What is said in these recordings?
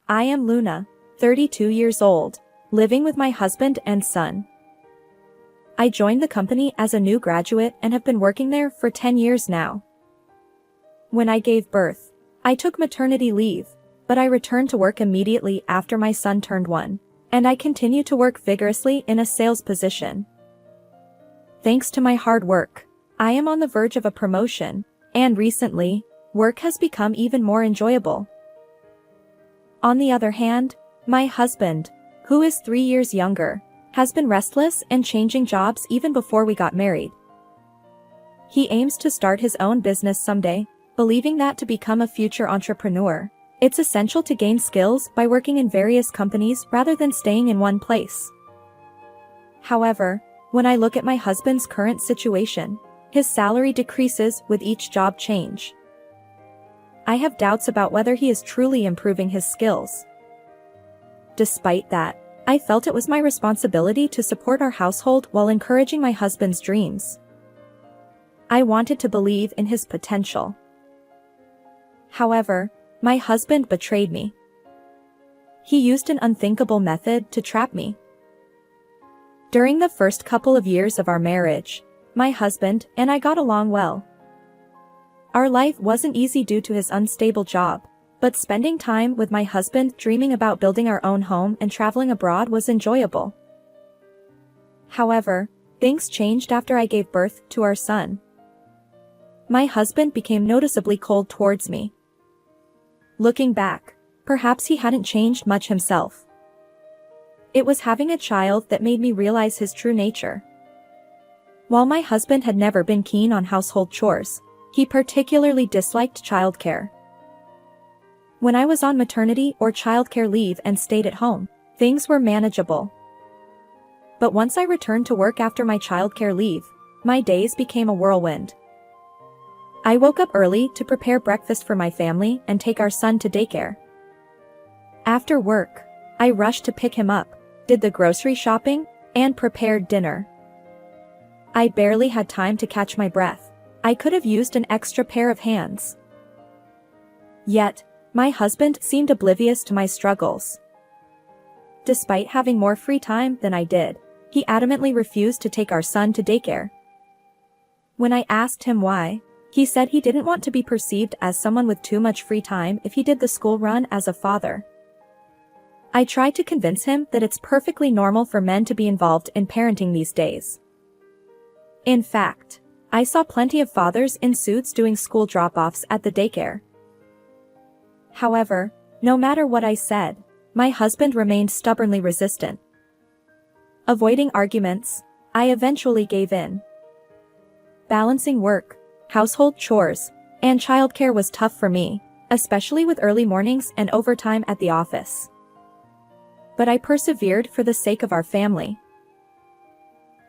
I am Luna, 32 years old, living with my husband and son. I joined the company as a new graduate and have been working there for 10 years now. When I gave birth, I took maternity leave, but I returned to work immediately after my son turned 1, and I continue to work vigorously in a sales position. Thanks to my hard work, I am on the verge of a promotion, and recently, work has become even more enjoyable. On the other hand, my husband, who is 3 years younger, has been restless and changing jobs even before we got married. He aims to start his own business someday, believing that to become a future entrepreneur, it's essential to gain skills by working in various companies rather than staying in one place. However, when I look at my husband's current situation, his salary decreases with each job change. I have doubts about whether he is truly improving his skills. Despite that, I felt it was my responsibility to support our household while encouraging my husband's dreams. I wanted to believe in his potential. However, my husband betrayed me. He used an unthinkable method to trap me. During the first couple of years of our marriage, my husband and I got along well. Our life wasn't easy due to his unstable job, but spending time with my husband dreaming about building our own home and traveling abroad was enjoyable. However, things changed after I gave birth to our son. My husband became noticeably cold towards me. Looking back, perhaps he hadn't changed much himself. It was having a child that made me realize his true nature. While my husband had never been keen on household chores, he particularly disliked childcare. When I was on maternity or childcare leave and stayed at home, things were manageable. But once I returned to work after my childcare leave, my days became a whirlwind. I woke up early to prepare breakfast for my family and take our son to daycare. After work, I rushed to pick him up, did the grocery shopping, and prepared dinner. I barely had time to catch my breath. I could have used an extra pair of hands. Yet, my husband seemed oblivious to my struggles. Despite having more free time than I did, he adamantly refused to take our son to daycare. When I asked him why, he said he didn't want to be perceived as someone with too much free time if he did the school run as a father. I tried to convince him that it's perfectly normal for men to be involved in parenting these days. In fact, I saw plenty of fathers in suits doing school drop-offs at the daycare. However, no matter what I said, my husband remained stubbornly resistant. Avoiding arguments, I eventually gave in. Balancing work, household chores, and childcare was tough for me, especially with early mornings and overtime at the office. But I persevered for the sake of our family.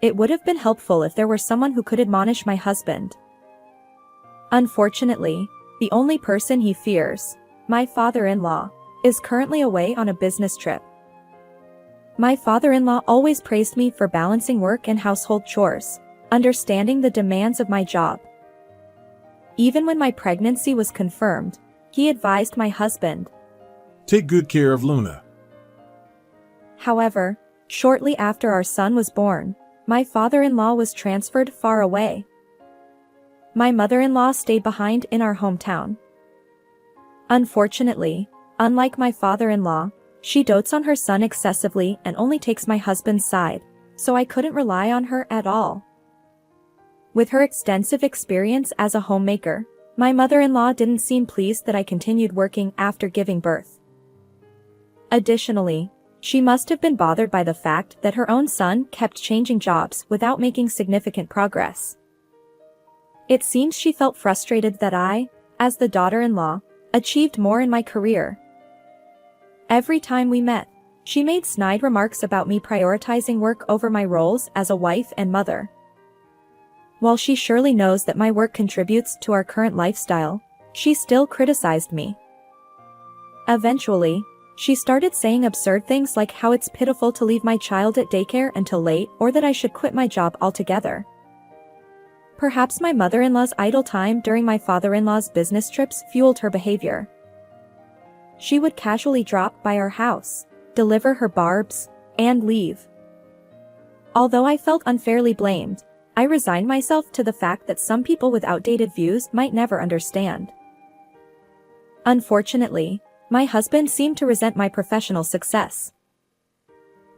It would have been helpful if there were someone who could admonish my husband. Unfortunately, the only person he fears, my father-in-law, is currently away on a business trip. My father-in-law always praised me for balancing work and household chores, understanding the demands of my job. Even when my pregnancy was confirmed, he advised my husband, "Take good care of Luna." However, shortly after our son was born, my father-in-law was transferred far away. My mother-in-law stayed behind in our hometown. Unfortunately, unlike my father-in-law, she dotes on her son excessively and only takes my husband's side, so I couldn't rely on her at all. With her extensive experience as a homemaker, my mother-in-law didn't seem pleased that I continued working after giving birth. Additionally, she must have been bothered by the fact that her own son kept changing jobs without making significant progress. It seems she felt frustrated that I, as the daughter-in-law, achieved more in my career. Every time we met, she made snide remarks about me prioritizing work over my roles as a wife and mother. While she surely knows that my work contributes to our current lifestyle, she still criticized me. Eventually, she started saying absurd things like how it's pitiful to leave my child at daycare until late or that I should quit my job altogether. Perhaps my mother-in-law's idle time during my father-in-law's business trips fueled her behavior. She would casually drop by our house, deliver her barbs, and leave. Although I felt unfairly blamed, I resigned myself to the fact that some people with outdated views might never understand. Unfortunately, my husband seemed to resent my professional success.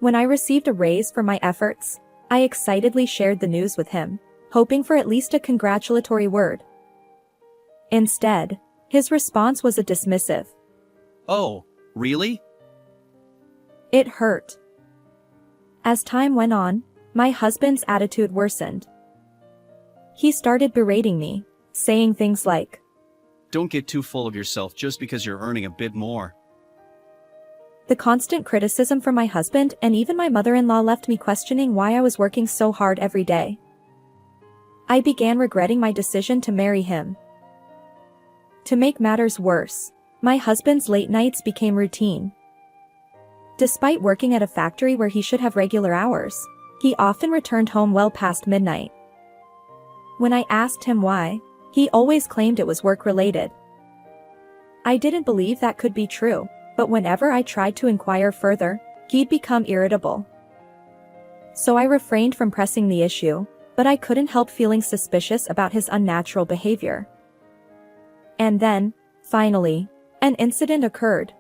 When I received a raise for my efforts, I excitedly shared the news with him, hoping for at least a congratulatory word. Instead, his response was a dismissive. Oh, really? It hurt. As time went on, my husband's attitude worsened. He started berating me, saying things like, Don't get too full of yourself just because you're earning a bit more. The constant criticism from my husband and even my mother-in-law left me questioning why I was working so hard every day. I began regretting my decision to marry him. To make matters worse, my husband's late nights became routine. Despite working at a factory where he should have regular hours, he often returned home well past midnight. When I asked him why, he always claimed it was work-related. I didn't believe that could be true, but whenever I tried to inquire further, he'd become irritable. So I refrained from pressing the issue, but I couldn't help feeling suspicious about his unnatural behavior. And then, finally, an incident occurred.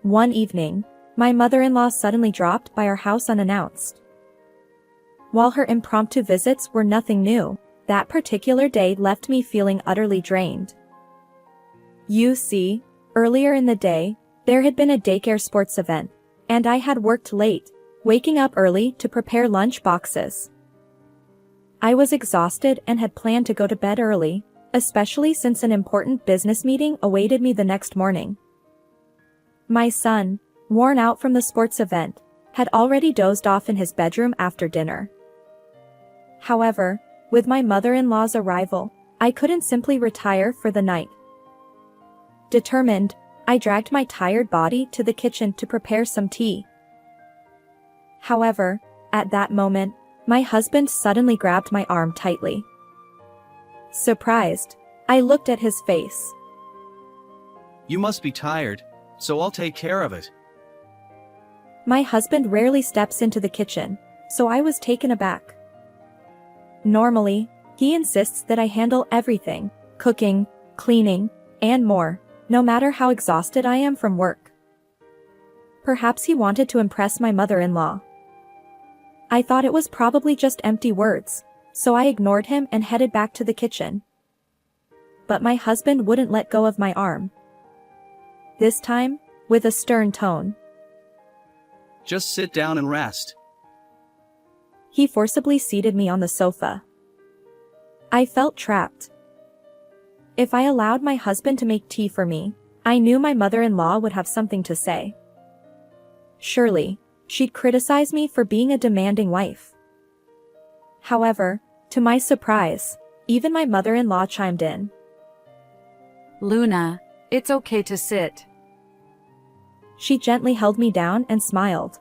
One evening, my mother-in-law suddenly dropped by our house unannounced. While her impromptu visits were nothing new, that particular day left me feeling utterly drained. You see, earlier in the day, there had been a daycare sports event, and I had worked late, waking up early to prepare lunch boxes. I was exhausted and had planned to go to bed early, especially since an important business meeting awaited me the next morning. My son, worn out from the sports event, had already dozed off in his bedroom after dinner. However, with my mother-in-law's arrival, I couldn't simply retire for the night. Determined, I dragged my tired body to the kitchen to prepare some tea. However, at that moment, my husband suddenly grabbed my arm tightly. Surprised, I looked at his face. You must be tired, so I'll take care of it. My husband rarely steps into the kitchen, so I was taken aback. Normally, he insists that I handle everything, cooking, cleaning, and more, no matter how exhausted I am from work. Perhaps he wanted to impress my mother-in-law. I thought it was probably just empty words, so I ignored him and headed back to the kitchen. But my husband wouldn't let go of my arm. This time, with a stern tone. Just sit down and rest. He forcibly seated me on the sofa. I felt trapped. If I allowed my husband to make tea for me, I knew my mother-in-law would have something to say. Surely, she'd criticize me for being a demanding wife. However, to my surprise, even my mother-in-law chimed in. Luna, it's okay to sit. She gently held me down and smiled.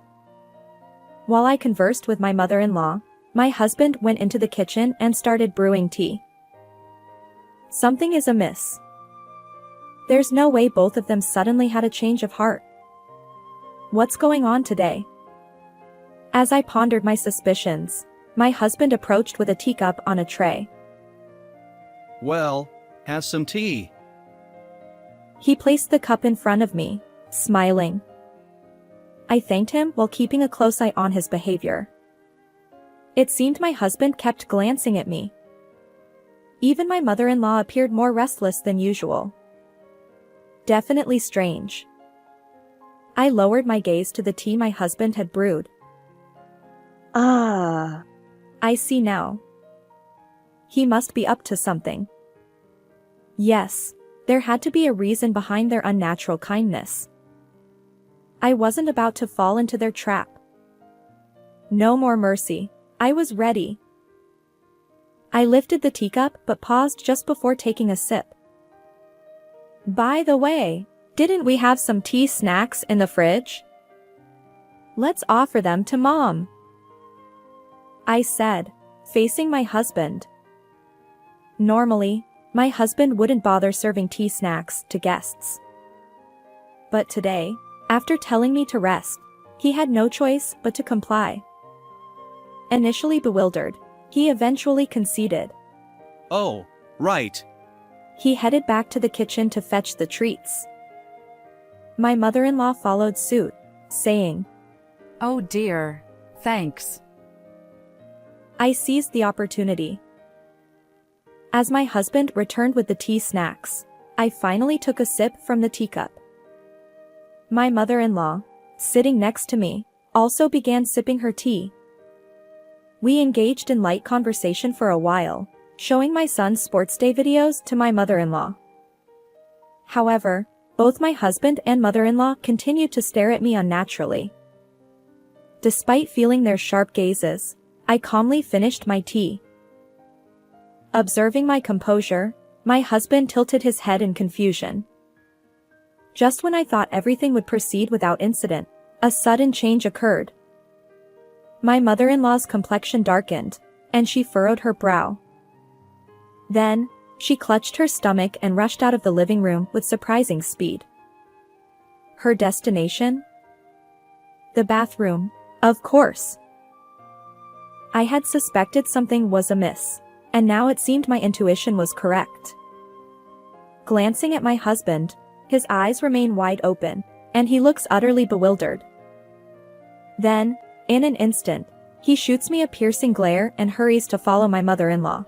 While I conversed with my mother-in-law, my husband went into the kitchen and started brewing tea. Something is amiss. There's no way both of them suddenly had a change of heart. What's going on today? As I pondered my suspicions, my husband approached with a teacup on a tray. Well, have some tea. He placed the cup in front of me, smiling. I thanked him while keeping a close eye on his behavior. It seemed my husband kept glancing at me. Even my mother-in-law appeared more restless than usual. Definitely strange. I lowered my gaze to the tea my husband had brewed. Ah, I see now. He must be up to something. Yes, there had to be a reason behind their unnatural kindness. I wasn't about to fall into their trap. No more mercy. I was ready. I lifted the teacup but paused just before taking a sip. By the way, didn't we have some tea snacks in the fridge? Let's offer them to Mom, I said, facing my husband. Normally, my husband wouldn't bother serving tea snacks to guests. But today, after telling me to rest, he had no choice but to comply. Initially bewildered, he eventually conceded. Oh, right. He headed back to the kitchen to fetch the treats. My mother-in-law followed suit, saying, Oh dear. Thanks. I seized the opportunity. As my husband returned with the tea snacks, I finally took a sip from the teacup. My mother-in-law, sitting next to me, also began sipping her tea. We engaged in light conversation for a while, showing my son's sports day videos to my mother-in-law. However, both my husband and mother-in-law continued to stare at me unnaturally. Despite feeling their sharp gazes, I calmly finished my tea. Observing my composure, my husband tilted his head in confusion. Just when I thought everything would proceed without incident, a sudden change occurred. My mother-in-law's complexion darkened, and she furrowed her brow. Then, she clutched her stomach and rushed out of the living room with surprising speed. Her destination? The bathroom, of course. I had suspected something was amiss, and now it seemed my intuition was correct. Glancing at my husband, his eyes remain wide open, and he looks utterly bewildered. Then, in an instant, he shoots me a piercing glare and hurries to follow my mother-in-law.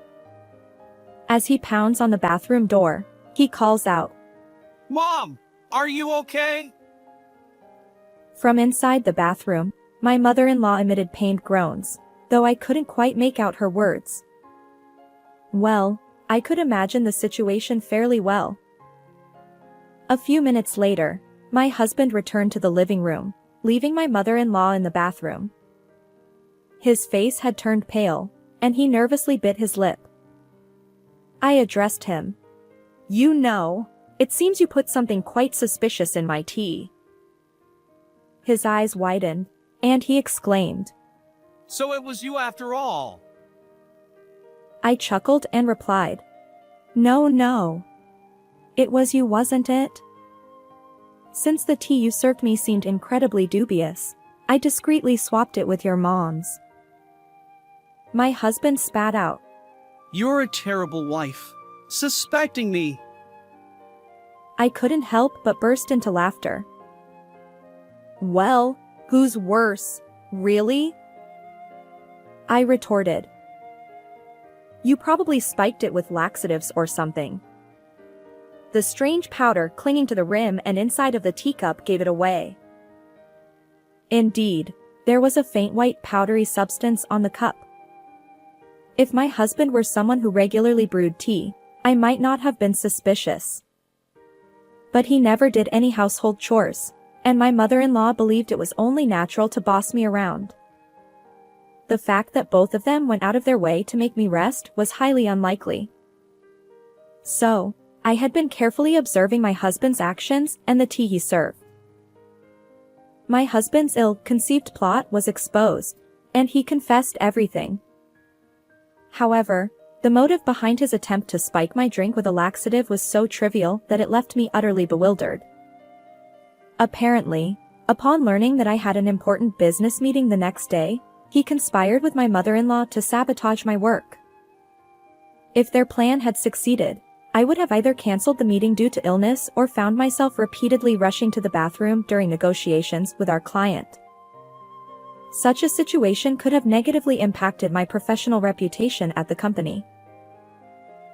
As he pounds on the bathroom door, he calls out, Mom, are you okay? From inside the bathroom, my mother-in-law emitted pained groans, though I couldn't quite make out her words. Well, I could imagine the situation fairly well. A few minutes later, my husband returned to the living room, leaving my mother-in-law in the bathroom. His face had turned pale, and he nervously bit his lip. I addressed him. You know, it seems you put something quite suspicious in my tea. His eyes widened, and he exclaimed, So it was you after all. I chuckled and replied, No. It was you, wasn't it? Since the tea you served me seemed incredibly dubious, I discreetly swapped it with your mom's. My husband spat out. You're a terrible wife. Suspecting me. I couldn't help but burst into laughter. Well, who's worse, really? I retorted. You probably spiked it with laxatives or something. The strange powder clinging to the rim and inside of the teacup gave it away. Indeed, there was a faint white powdery substance on the cup. If my husband were someone who regularly brewed tea, I might not have been suspicious. But he never did any household chores, and my mother-in-law believed it was only natural to boss me around. The fact that both of them went out of their way to make me rest was highly unlikely. So, I had been carefully observing my husband's actions and the tea he served. My husband's ill-conceived plot was exposed, and he confessed everything. However, the motive behind his attempt to spike my drink with a laxative was so trivial that it left me utterly bewildered. Apparently, upon learning that I had an important business meeting the next day, he conspired with my mother-in-law to sabotage my work. If their plan had succeeded, I would have either canceled the meeting due to illness or found myself repeatedly rushing to the bathroom during negotiations with our client. Such a situation could have negatively impacted my professional reputation at the company.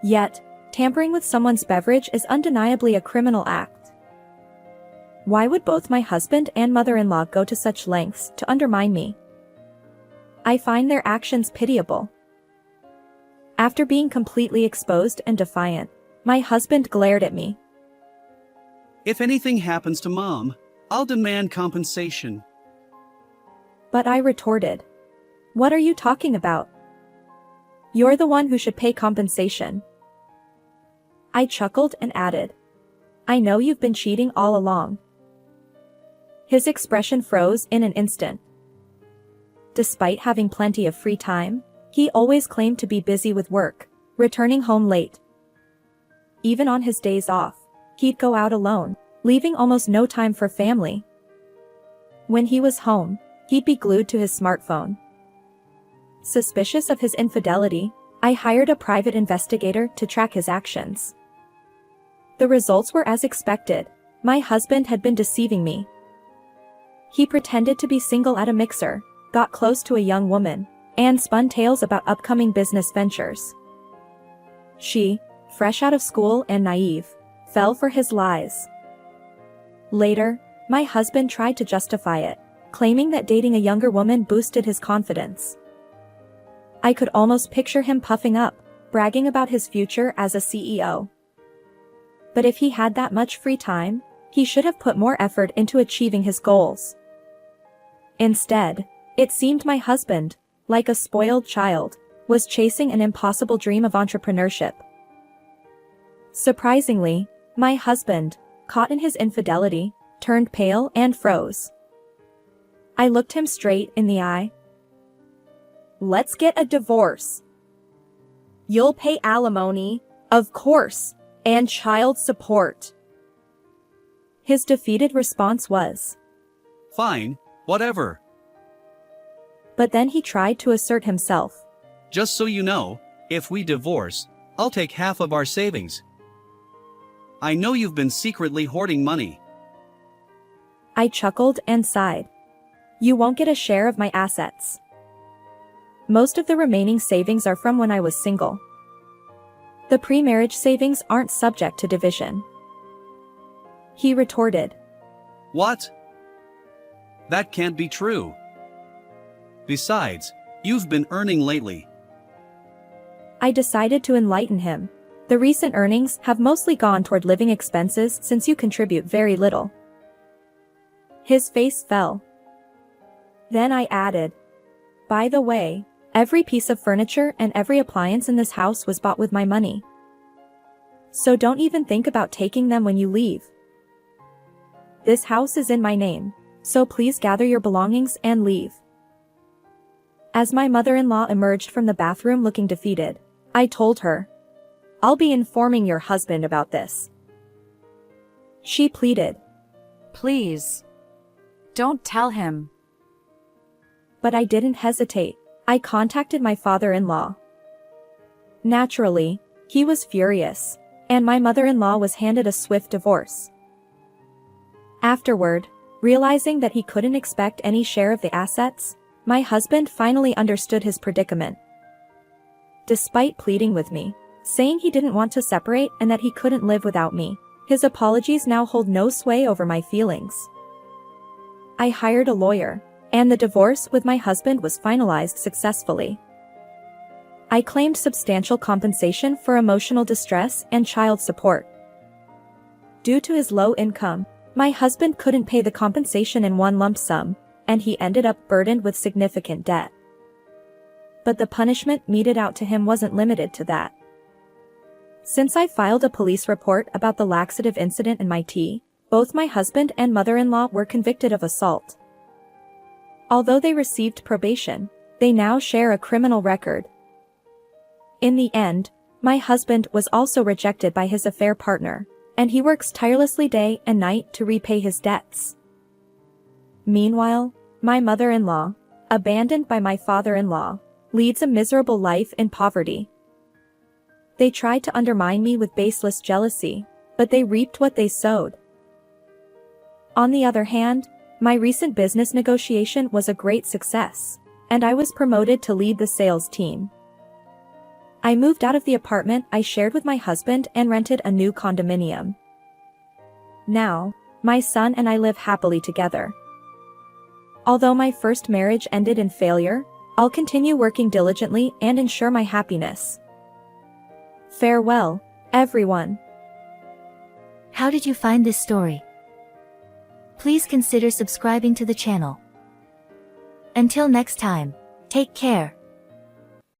Yet, tampering with someone's beverage is undeniably a criminal act. Why would both my husband and mother-in-law go to such lengths to undermine me? I find their actions pitiable. After being completely exposed and defiant, my husband glared at me. If anything happens to Mom, I'll demand compensation. But I retorted. What are you talking about? You're the one who should pay compensation. I chuckled and added, I know you've been cheating all along. His expression froze in an instant. Despite having plenty of free time, he always claimed to be busy with work, returning home late. Even on his days off, he'd go out alone, leaving almost no time for family. When he was home, he'd be glued to his smartphone. Suspicious of his infidelity, I hired a private investigator to track his actions. The results were as expected. My husband had been deceiving me. He pretended to be single at a mixer, got close to a young woman, and spun tales about upcoming business ventures. She, fresh out of school and naive, fell for his lies. Later, my husband tried to justify it, claiming that dating a younger woman boosted his confidence. I could almost picture him puffing up, bragging about his future as a CEO. But if he had that much free time, he should have put more effort into achieving his goals. Instead, it seemed my husband, like a spoiled child, was chasing an impossible dream of entrepreneurship. Surprisingly, my husband, caught in his infidelity, turned pale and froze. I looked him straight in the eye. "Let's get a divorce. You'll pay alimony, of course, and child support." His defeated response was, Fine, whatever. but then he tried to assert himself. Just so you know, if we divorce, I'll take half of our savings. I know you've been secretly hoarding money. I chuckled and sighed. "You won't get a share of my assets. Most of the remaining savings are from when I was single. The pre-marriage savings aren't subject to division." He retorted. What? That can't be true. Besides, you've been earning lately. I decided to enlighten him. The recent earnings have mostly gone toward living expenses since you contribute very little. His face fell. Then I added, "By the way, every piece of furniture and every appliance in this house was bought with my money. So don't even think about taking them when you leave. This house is in my name, so please gather your belongings and leave." As my mother-in-law emerged from the bathroom looking defeated, I told her, "I'll be informing your husband about this." She pleaded, Please. Don't tell him. but I didn't hesitate. I contacted my father-in-law. Naturally, he was furious, and my mother-in-law was handed a swift divorce. Afterward, realizing that he couldn't expect any share of the assets, my husband finally understood his predicament. Despite pleading with me, saying he didn't want to separate and that he couldn't live without me, his apologies now hold no sway over my feelings. I hired a lawyer, and the divorce with my husband was finalized successfully. I claimed substantial compensation for emotional distress and child support. Due to his low income, my husband couldn't pay the compensation in one lump sum, and he ended up burdened with significant debt. But the punishment meted out to him wasn't limited to that. Since I filed a police report about the laxative incident in my tea, both my husband and mother-in-law were convicted of assault. Although they received probation, they now share a criminal record. In the end, my husband was also rejected by his affair partner, and he works tirelessly day and night to repay his debts. Meanwhile, my mother-in-law, abandoned by my father-in-law, leads a miserable life in poverty. They tried to undermine me with baseless jealousy, but they reaped what they sowed. On the other hand, my recent business negotiation was a great success, and I was promoted to lead the sales team. I moved out of the apartment I shared with my husband and rented a new condominium. Now, my son and I live happily together. Although my first marriage ended in failure, I'll continue working diligently and ensure my happiness. Farewell, everyone. How did you find this story? Please consider subscribing to the channel. Until next time, take care.